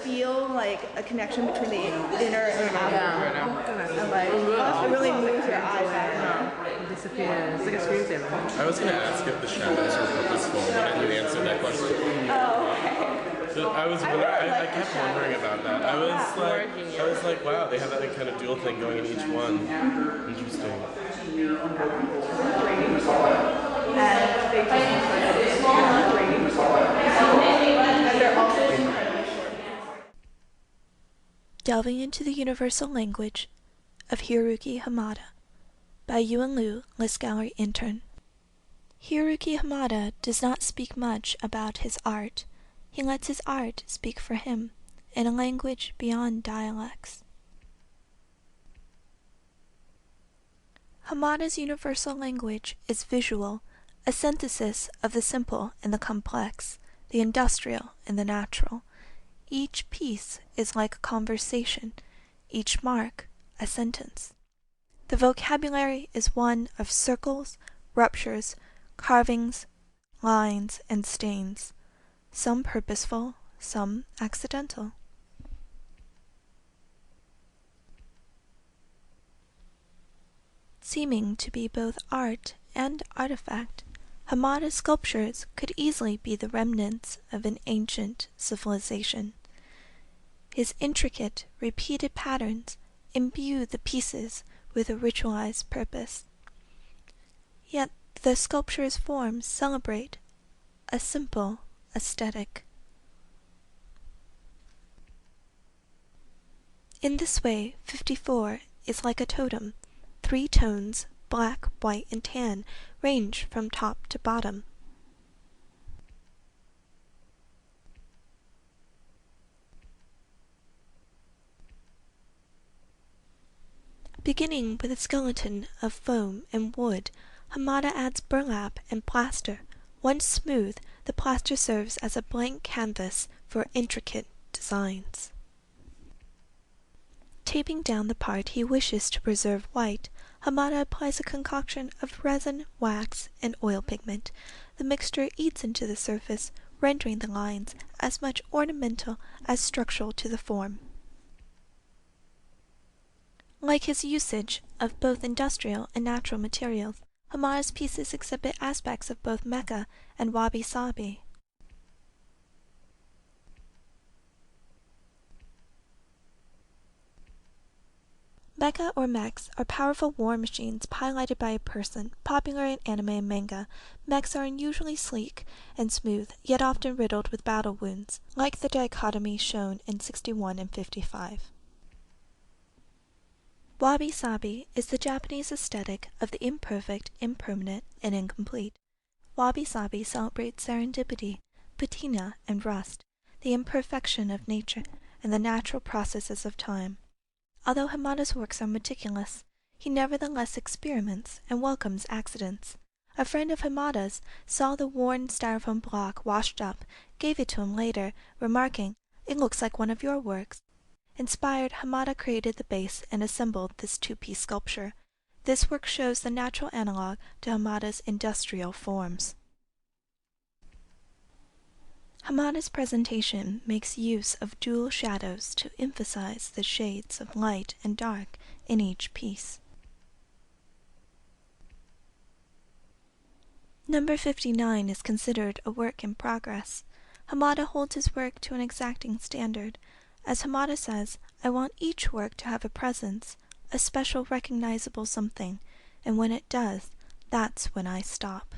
feel like a connection between the inner and the outer. And like, it really moves your eyes out. It disappears. It's like a screensaver. I was going to ask if the shadows were purposeful, but you answered that question. Oh, okay. So I kept wondering about that. I was like, wow, they have that kind of dual thing going in each one. Interesting. Delving into the Universal Language of Hiroyuki Hamada by Yuan Liu, List Gallery Intern. Hiroyuki Hamada does not speak much about his art. He lets his art speak for him, in a language beyond dialects. Hamada's universal language is visual, a synthesis of the simple and the complex, the industrial and the natural. Each piece is like a conversation, each mark a sentence. The vocabulary is one of circles, ruptures, carvings, lines, and stains, some purposeful, some accidental. Seeming to be both art and artifact, Hamada's sculptures could easily be the remnants of an ancient civilization. His intricate, repeated patterns imbue the pieces with a ritualized purpose. Yet the sculpture's forms celebrate a simple aesthetic. In this way, 54 is like a totem. 3 tones, black, white, and tan, range from top to bottom. Beginning with a skeleton of foam and wood, Hamada adds burlap and plaster. Once smooth, the plaster serves as a blank canvas for intricate designs. Taping down the part he wishes to preserve white, Hamada applies a concoction of resin, wax, and oil pigment. The mixture eats into the surface, rendering the lines as much ornamental as structural to the form. Like his usage of both industrial and natural materials, Hamada's pieces exhibit aspects of both Mecha and Wabi-Sabi. Mecha or mechs are powerful war machines piloted by a person, popular in anime and manga. Mechs are unusually sleek and smooth, yet often riddled with battle wounds, like the dichotomy shown in 61 and 55. Wabi-Sabi is the Japanese aesthetic of the imperfect, impermanent, and incomplete. Wabi-Sabi celebrates serendipity, patina, and rust, the imperfection of nature, and the natural processes of time. Although Hamada's works are meticulous, he nevertheless experiments and welcomes accidents. A friend of Hamada's saw the worn styrofoam block washed up, gave it to him later, remarking, "It looks like one of your works." Inspired, Hamada created the base and assembled this 2-piece sculpture. This work shows the natural analog to Hamada's industrial forms. Hamada's presentation makes use of dual shadows to emphasize the shades of light and dark in each piece. Number 59 is considered a work in progress. Hamada holds his work to an exacting standard. As Hamada says, "I want each work to have a presence, a special recognizable something, and when it does, that's when I stop."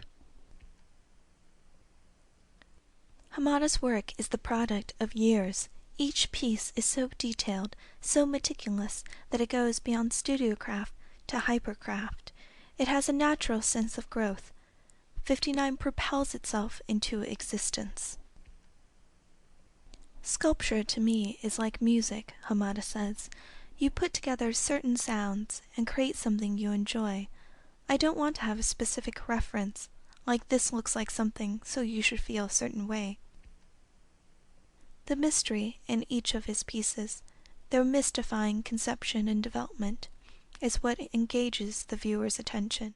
Hamada's work is the product of years. Each piece is so detailed, so meticulous, that it goes beyond studio craft to hypercraft. It has a natural sense of growth. 59 propels itself into existence. Sculpture to me is like music, Hamada says. You put together certain sounds and create something you enjoy. I don't want to have a specific reference, like this looks like something, so you should feel a certain way. The mystery in each of his pieces, their mystifying conception and development, is what engages the viewer's attention.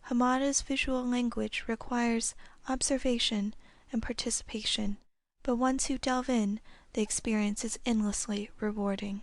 Hamada's visual language requires observation and participation, but once you delve in, the experience is endlessly rewarding.